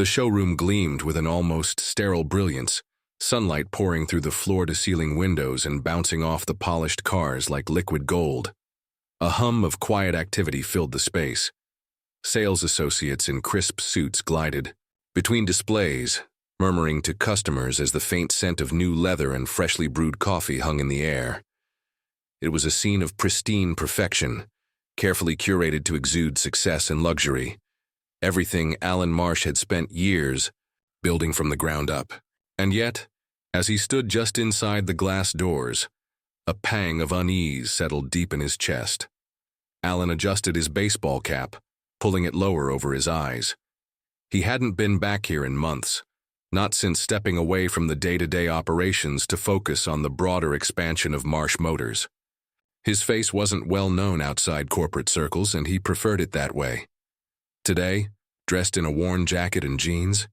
The showroom gleamed with an almost sterile brilliance, sunlight pouring through the floor-to-ceiling windows and bouncing off the polished cars like liquid gold. A hum of quiet activity filled the space. Sales associates in crisp suits glided between displays, murmuring to customers as the faint scent of new leather and freshly brewed coffee hung in the air. It was a scene of pristine perfection, carefully curated to exude success and luxury. Everything Alan Marsh had spent years building from the ground up. And yet, as he stood just inside the glass doors, a pang of unease settled deep in his chest. Alan adjusted his baseball cap, pulling it lower over his eyes. He hadn't been back here in months, not since stepping away from the day-to-day operations to focus on the broader expansion of Marsh Motors. His face wasn't well known outside corporate circles, and he preferred it that way. Today, dressed in a worn jacket and jeans,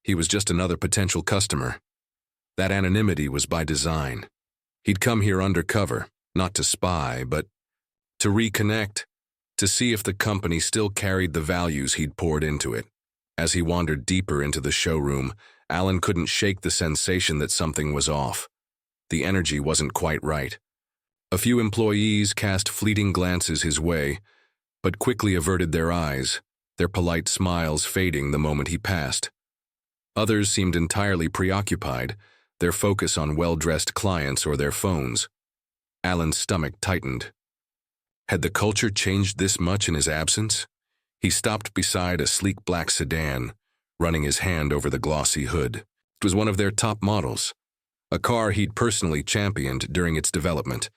he was just another potential customer. That anonymity was by design. He'd come here undercover, not to spy, but to reconnect, to see if the company still carried the values he'd poured into it. As he wandered deeper into the showroom, Alan couldn't shake the sensation that something was off. The energy wasn't quite right. A few employees cast fleeting glances his way, but quickly averted their eyes, their polite smiles fading the moment he passed. Others seemed entirely preoccupied, their focus on well-dressed clients or their phones. Alan's stomach tightened. Had the culture changed this much in his absence? He stopped beside a sleek black sedan, running his hand over the glossy hood. It was one of their top models, a car he'd personally championed during its development.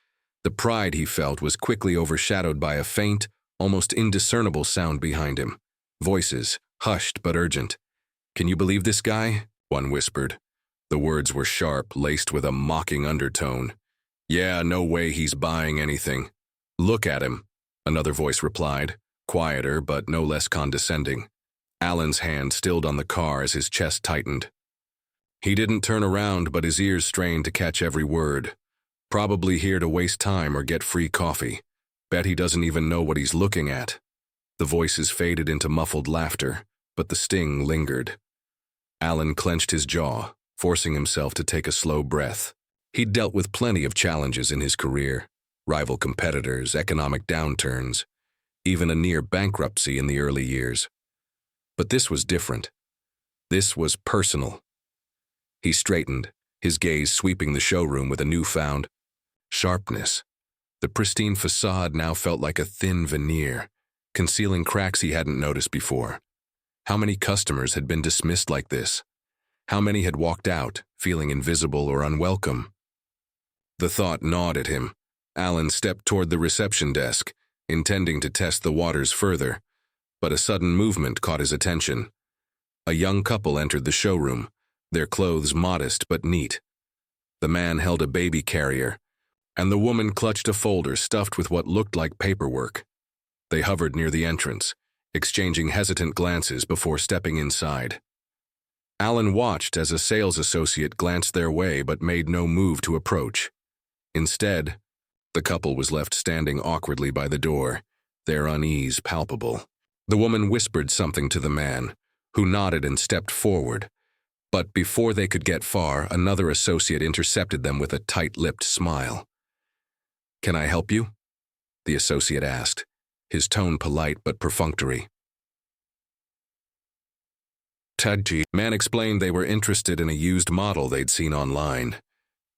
The pride he felt was quickly overshadowed by a faint, almost indiscernible sound behind him. Voices, hushed but urgent. "Can you believe this guy?" one whispered. The words were sharp, laced with a mocking undertone. "Yeah, no way he's buying anything." "Look at him," another voice replied, quieter but no less condescending. Alan's hand stilled on the car as his chest tightened. He didn't turn around, but his ears strained to catch every word. Probably here to waste time or get free coffee. Bet he doesn't even know what he's looking at. The voices faded into muffled laughter, but the sting lingered. Alan clenched his jaw, forcing himself to take a slow breath. He'd dealt with plenty of challenges in his career, rival competitors, economic downturns, even a near bankruptcy in the early years. But this was different. This was personal. He straightened, his gaze sweeping the showroom with a newfound sharpness. The pristine facade now felt like a thin veneer, concealing cracks he hadn't noticed before. How many customers had been dismissed like this? How many had walked out, feeling invisible or unwelcome? The thought gnawed at him. Alan stepped toward the reception desk, intending to test the waters further, but a sudden movement caught his attention. A young couple entered the showroom, their clothes modest but neat. The man held a baby carrier, and the woman clutched a folder stuffed with what looked like paperwork. They hovered near the entrance, exchanging hesitant glances before stepping inside. Alan watched as a sales associate glanced their way but made no move to approach. Instead, the couple was left standing awkwardly by the door, their unease palpable. The woman whispered something to the man, who nodded and stepped forward. But before they could get far, another associate intercepted them with a tight-lipped smile. "Can I help you?" the associate asked, his tone polite but perfunctory. The man explained they were interested in a used model they'd seen online,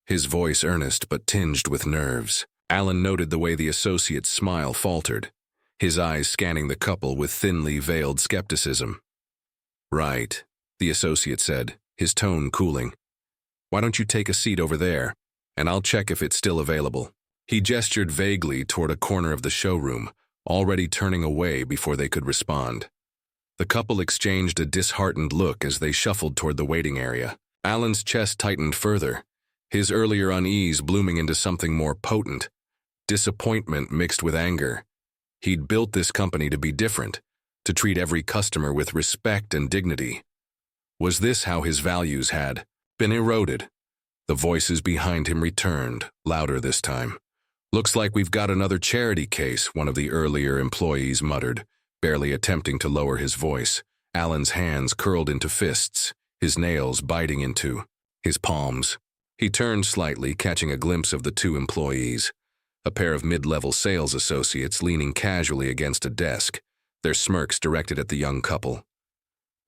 his voice earnest but tinged with nerves. Alan noted the way the associate's smile faltered, his eyes scanning the couple with thinly veiled skepticism. "Right," the associate said, his tone cooling. "Why don't you take a seat over there, and I'll check if it's still available." He gestured vaguely toward a corner of the showroom, already turning away before they could respond. The couple exchanged a disheartened look as they shuffled toward the waiting area. Alan's chest tightened further, his earlier unease blooming into something more potent, disappointment mixed with anger. He'd built this company to be different, to treat every customer with respect and dignity. Was this how his values had been eroded? The voices behind him returned, louder this time. "Looks like we've got another charity case," one of the earlier employees muttered, barely attempting to lower his voice. Alan's hands curled into fists, his nails biting into his palms. He turned slightly, catching a glimpse of the two employees, a pair of mid-level sales associates leaning casually against a desk, their smirks directed at the young couple.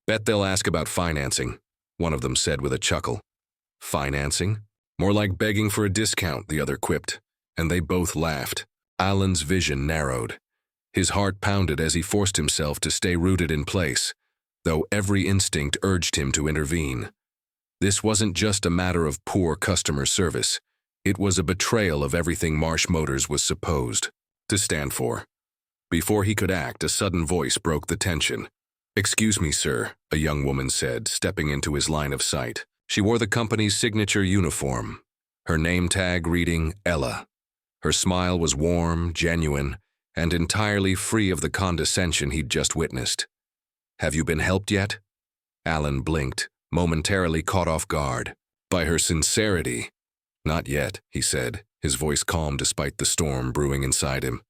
"Bet they'll ask about financing," one of them said with a chuckle. "Financing? More like begging for a discount," the other quipped, and they both laughed. Alan's vision narrowed. His heart pounded as he forced himself to stay rooted in place, though every instinct urged him to intervene. This wasn't just a matter of poor customer service. It was a betrayal of everything Marsh Motors was supposed to stand for. Before he could act, a sudden voice broke the tension. "Excuse me, sir," a young woman said, stepping into his line of sight. She wore the company's signature uniform, her name tag reading Ella. Her smile was warm, genuine, and entirely free of the condescension he'd just witnessed. "Have you been helped yet?" Alan blinked, momentarily caught off guard by her sincerity. "Not yet," he said, his voice calm despite the storm brewing inside him.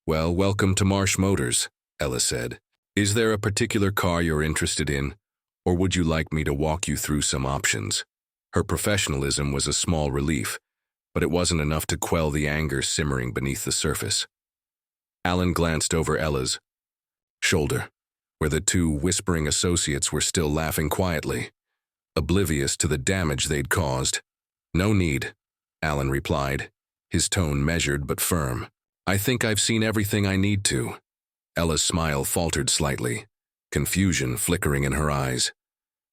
"Well, welcome to Marsh Motors," Ella said. "Is there a particular car you're interested in, or would you like me to walk you through some options?" Her professionalism was a small relief, but it wasn't enough to quell the anger simmering beneath the surface. Alan glanced over Ella's shoulder, where the two whispering associates were still laughing quietly, oblivious to the damage they'd caused. "No need," Alan replied, his tone measured but firm. "I think I've seen everything I need to." Ella's smile faltered slightly, confusion flickering in her eyes.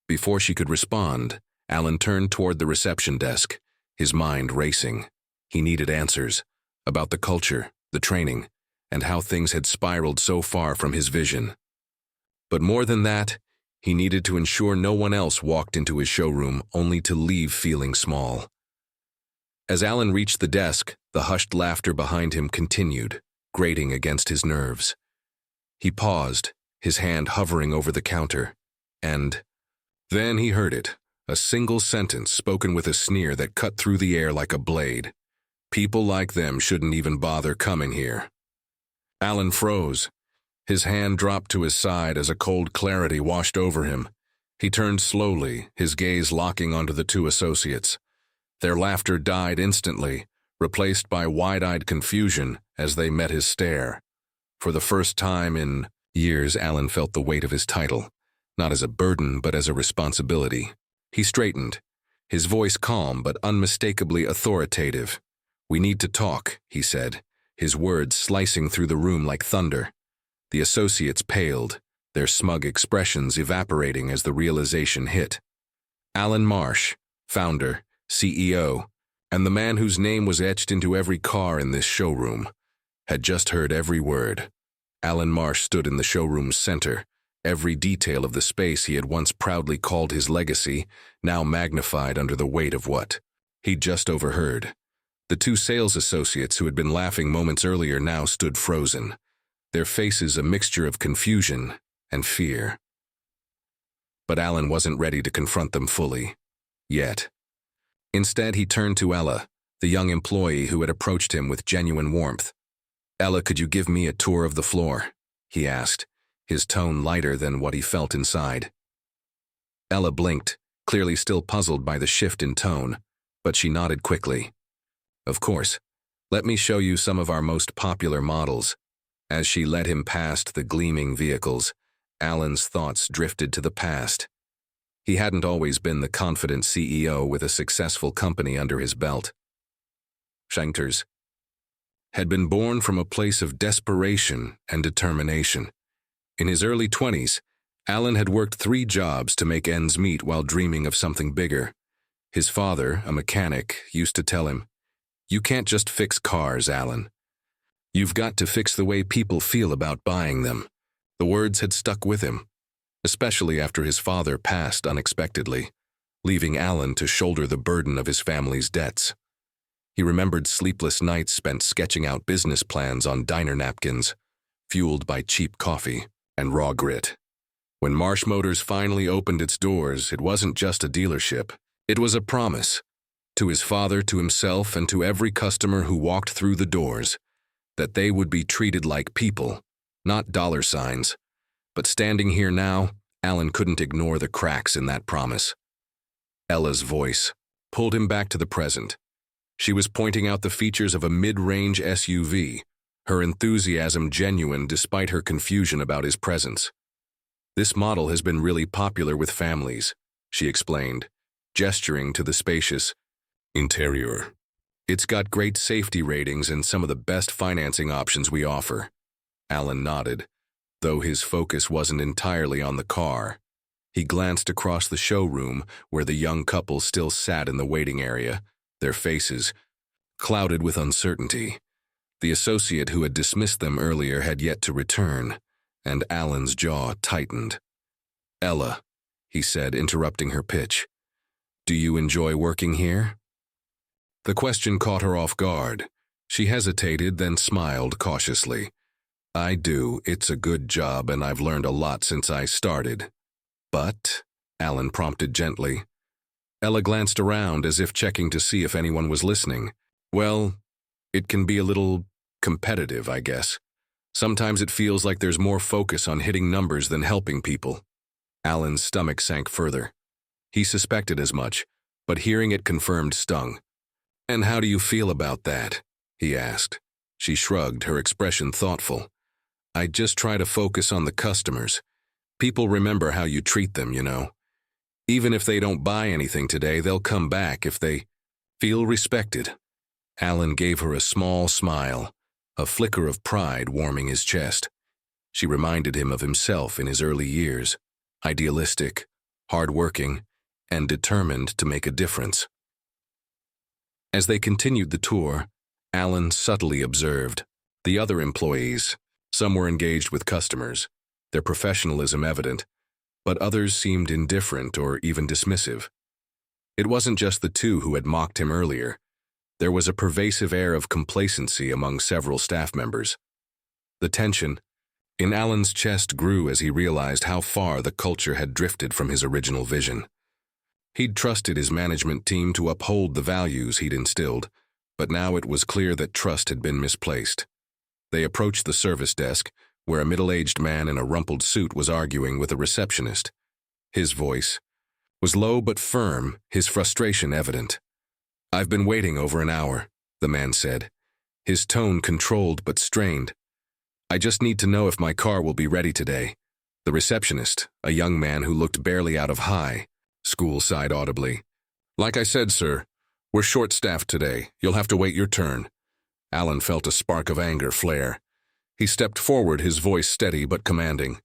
Before she could respond, Alan turned toward the reception desk, his mind racing. He needed answers about the culture, the training, and how things had spiraled so far from his vision. But more than that, he needed to ensure no one else walked into his showroom only to leave feeling small. As Alan reached the desk, the hushed laughter behind him continued, grating against his nerves. He paused, his hand hovering over the counter, and then he heard it, a single sentence spoken with a sneer that cut through the air like a blade. "People like them shouldn't even bother coming here." Alan froze. His hand dropped to his side as a cold clarity washed over him. He turned slowly, his gaze locking onto the two associates. Their laughter died instantly, replaced by wide-eyed confusion as they met his stare. For the first time in years, Alan felt the weight of his title, not as a burden but as a responsibility. He straightened, his voice calm but unmistakably authoritative. "We need to talk," he said, his words slicing through the room like thunder. The associates paled, their smug expressions evaporating as the realization hit. Alan Marsh, founder, CEO, and the man whose name was etched into every car in this showroom, had just heard every word. Alan Marsh stood in the showroom's center, every detail of the space he had once proudly called his legacy, now magnified under the weight of what he'd just overheard. The two sales associates who had been laughing moments earlier now stood frozen, their faces a mixture of confusion and fear. But Alan wasn't ready to confront them fully, yet. Instead, he turned to Ella, the young employee who had approached him with genuine warmth. "Ella, could you give me a tour of the floor?" he asked, his tone lighter than what he felt inside. Ella blinked, clearly still puzzled by the shift in tone, but she nodded quickly. "Of course. Let me show you some of our most popular models." As she led him past the gleaming vehicles, Alan's thoughts drifted to the past. He hadn't always been the confident CEO with a successful company under his belt. Schenkters had been born from a place of desperation and determination. In his early 20s, Alan had worked 3 jobs to make ends meet while dreaming of something bigger. His father, a mechanic, used to tell him, "You can't just fix cars, Alan. You've got to fix the way people feel about buying them." The words had stuck with him, especially after his father passed unexpectedly, leaving Alan to shoulder the burden of his family's debts. He remembered sleepless nights spent sketching out business plans on diner napkins, fueled by cheap coffee and raw grit. When Marsh Motors finally opened its doors, it wasn't just a dealership. It was a promise, to his father, to himself, and to every customer who walked through the doors, that they would be treated like people, not dollar signs. But standing here now, Alan couldn't ignore the cracks in that promise. Ella's voice pulled him back to the present. She was pointing out the features of a mid-range SUV, her enthusiasm genuine despite her confusion about his presence. "This model has been really popular with families," she explained, gesturing to the spacious interior. "It's got great safety ratings and some of the best financing options we offer." Alan nodded, though his focus wasn't entirely on the car. He glanced across the showroom where the young couple still sat in the waiting area, their faces clouded with uncertainty. The associate who had dismissed them earlier had yet to return, and Alan's jaw tightened. "Ella," he said, interrupting her pitch, "do you enjoy working here?" The question caught her off guard. She hesitated, then smiled cautiously. "I do. It's a good job, and I've learned a lot since I started." "But," Alan prompted gently. Ella glanced around as if checking to see if anyone was listening. "Well, it can be a little competitive, I guess. Sometimes it feels like there's more focus on hitting numbers than helping people." Alan's stomach sank further. He suspected as much, but hearing it confirmed stung. "And how do you feel about that?" he asked. She shrugged, her expression thoughtful. "I just try to focus on the customers. People remember how you treat them, you know. Even if they don't buy anything today, they'll come back if they feel respected." Alan gave her a small smile, a flicker of pride warming his chest. She reminded him of himself in his early years, idealistic, hard-working, and determined to make a difference. As they continued the tour, Alan subtly observed the other employees. Some were engaged with customers, their professionalism evident, but others seemed indifferent or even dismissive. It wasn't just the two who had mocked him earlier. There was a pervasive air of complacency among several staff members. The tension in Alan's chest grew as he realized how far the culture had drifted from his original vision. He'd trusted his management team to uphold the values he'd instilled, but now it was clear that trust had been misplaced. They approached the service desk, where a middle-aged man in a rumpled suit was arguing with a receptionist. His voice was low but firm, his frustration evident. "I've been waiting over an hour," the man said, his tone controlled but strained. "I just need to know if my car will be ready today." The receptionist, a young man who looked barely out of high school, sighed audibly. "Like I said, sir, we're short-staffed today. You'll have to wait your turn." Alan felt a spark of anger flare. He stepped forward, his voice steady but commanding.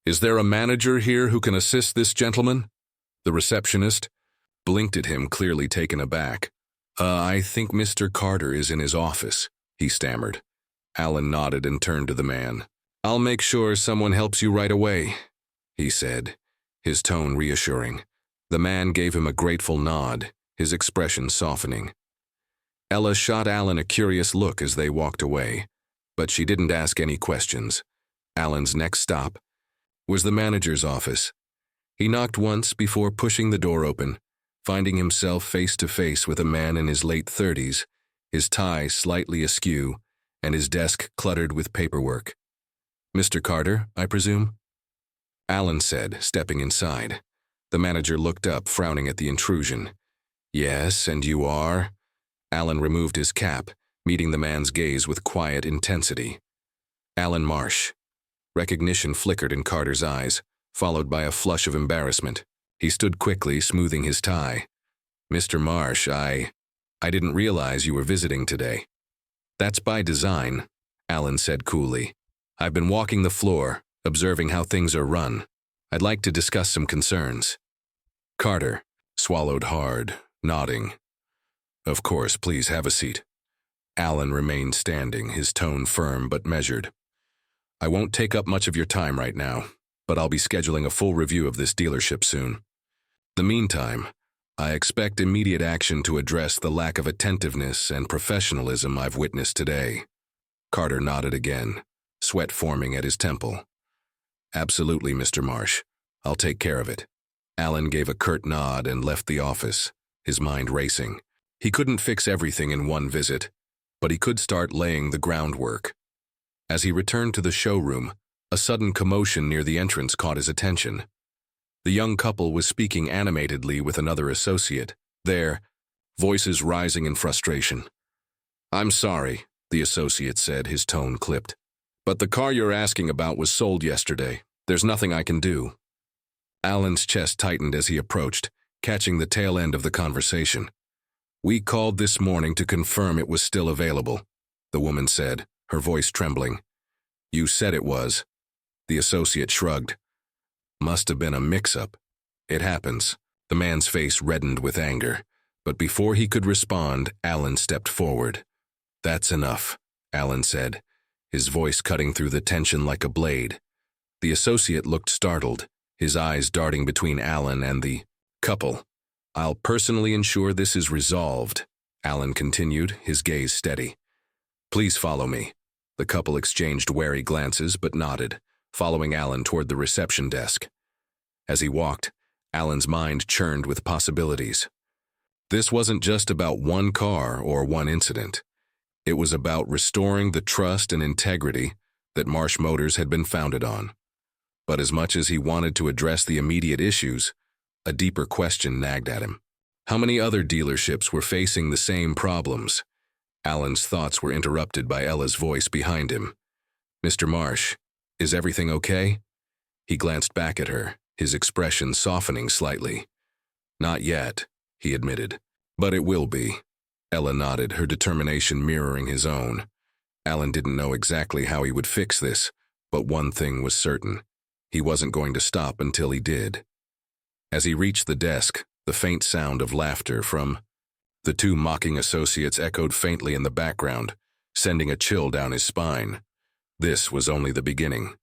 "Is there a manager here who can assist this gentleman?" The receptionist blinked at him, clearly taken aback. I think Mr. Carter is in his office," he stammered. Alan nodded and turned to the man. "I'll make sure someone helps you right away," he said, his tone reassuring. The man gave him a grateful nod, his expression softening. Ella shot Alan a curious look as they walked away, but she didn't ask any questions. Alan's next stop was the manager's office. He knocked once before pushing the door open, finding himself face to face with a man in his late 30s, his tie slightly askew, and his desk cluttered with paperwork. "Mr. Carter, I presume?" Alan said, stepping inside. The manager looked up, frowning at the intrusion. "Yes, and you are?" Alan removed his cap, meeting the man's gaze with quiet intensity. "Alan Marsh." Recognition flickered in Carter's eyes, followed by a flush of embarrassment. He stood quickly, smoothing his tie. "Mr. Marsh, I didn't realize you were visiting today." "That's by design," Alan said coolly. "I've been walking the floor, observing how things are run. I'd like to discuss some concerns." Carter swallowed hard, nodding. "Of course, please have a seat." Alan remained standing, his tone firm but measured. "I won't take up much of your time right now, but I'll be scheduling a full review of this dealership soon. In the meantime, I expect immediate action to address the lack of attentiveness and professionalism I've witnessed today." Carter nodded again, sweat forming at his temple. "Absolutely, Mr. Marsh. I'll take care of it." Alan gave a curt nod and left the office, his mind racing. He couldn't fix everything in one visit, but he could start laying the groundwork. As he returned to the showroom, A sudden commotion near the entrance caught his attention. The young couple was speaking animatedly with another associate. There, voices rising in frustration. "I'm sorry," the associate said, his tone clipped. "But the car you're asking about was sold yesterday. There's nothing I can do." Alan's chest tightened as he approached, catching the tail end of the conversation. "We called this morning to confirm it was still available," the woman said, her voice trembling. "You said it was." The associate shrugged. "Must have been a mix-up. It happens." The man's face reddened with anger, but before he could respond, Alan stepped forward. "That's enough," Alan said, his voice cutting through the tension like a blade. The associate looked startled, his eyes darting between Alan and the couple. "I'll personally ensure this is resolved," Alan continued, his gaze steady. "Please follow me." The couple exchanged wary glances but nodded, following Alan toward the reception desk. As he walked, Alan's mind churned with possibilities. This wasn't just about one car or one incident. It was about restoring the trust and integrity that Marsh Motors had been founded on. But as much as he wanted to address the immediate issues, a deeper question nagged at him. How many other dealerships were facing the same problems? Alan's thoughts were interrupted by Ella's voice behind him. "Mr. Marsh, is everything okay?" He glanced back at her, his expression softening slightly. "Not yet," he admitted. "But it will be." Ella nodded, her determination mirroring his own. Alan didn't know exactly how he would fix this, but one thing was certain. He wasn't going to stop until he did. As he reached the desk, the faint sound of laughter from the two mocking associates echoed faintly in the background, sending a chill down his spine. This was only the beginning.